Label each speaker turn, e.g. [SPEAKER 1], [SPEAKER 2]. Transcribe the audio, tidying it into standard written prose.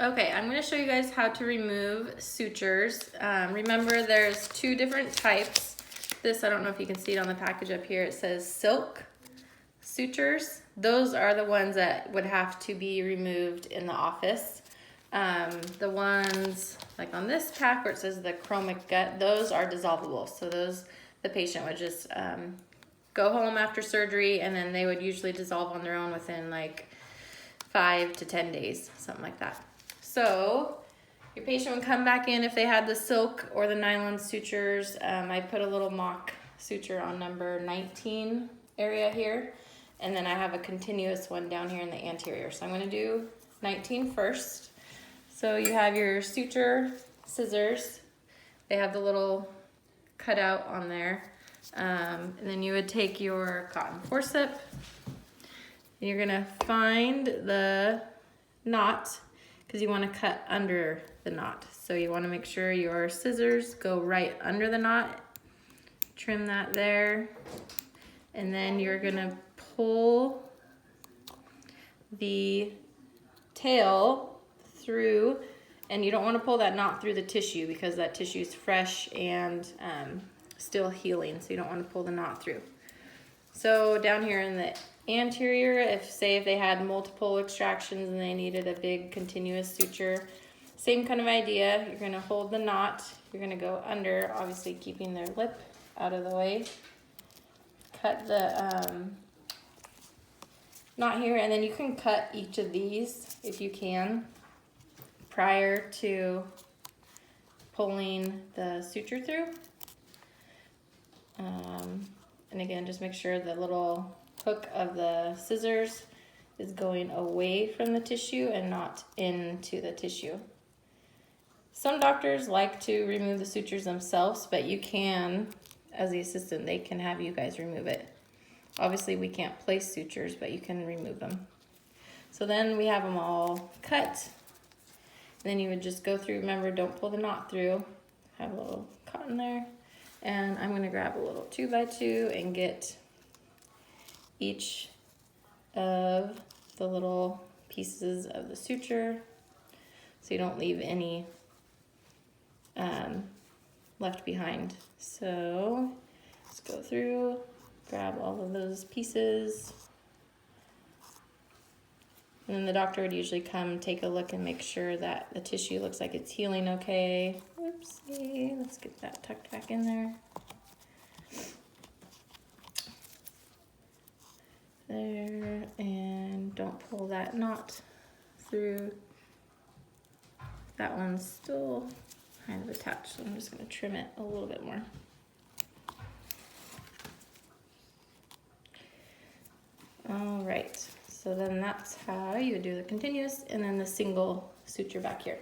[SPEAKER 1] Okay, I'm going to show you guys how to remove sutures. Remember, there's two different types. This, I don't know if you can see it on the package up here. It says silk sutures. Those are the ones that would have to be removed in the office. The ones like on this pack where it says the chromic gut, those are dissolvable. So those, the patient would just go home after surgery, and then they would usually dissolve on their own within like 5 to 10 days, something like that. So your patient would come back in if they had the silk or the nylon sutures. I put a little mock suture on number 19 area here, and then I have a continuous one down here in the anterior. So I'm going to do 19 first. So you have your suture scissors. They have the little cutout on there. And then you would take your cotton forceps. And you're gonna find the knot because you want to cut under the knot. So you want to make sure your scissors go right under the knot. Trim that there. And then you're gonna pull the tail through, and you don't want to pull that knot through the tissue because that tissue is fresh and still healing, so you don't want to pull the knot through. So down here in the anterior, if they had multiple extractions and they needed a big continuous suture, same kind of idea. You're going to hold the knot, you're going to go under, obviously keeping their lip out of the way. Cut the knot here, and then you can cut each of these if you can prior to pulling the suture through. And again, just make sure the little hook of the scissors is going away from the tissue and not into the tissue. Some doctors like to remove the sutures themselves, but you can, as the assistant, they can have you guys remove it. Obviously, we can't place sutures, but you can remove them. So then we have them all cut. Then you would just go through, remember, don't pull the knot through. Have a little cotton there. And I'm going to grab a little 2x2 and get each of the little pieces of the suture so you don't leave any left behind. So let's go through, grab all of those pieces. And then the doctor would usually come take a look and make sure that the tissue looks like it's healing okay. Oopsie, let's get that tucked back in there. There, and don't pull that knot through. That one's still kind of attached, so I'm just going to trim it a little bit more. All right, so then that's how you would do the continuous and then the single suture back here.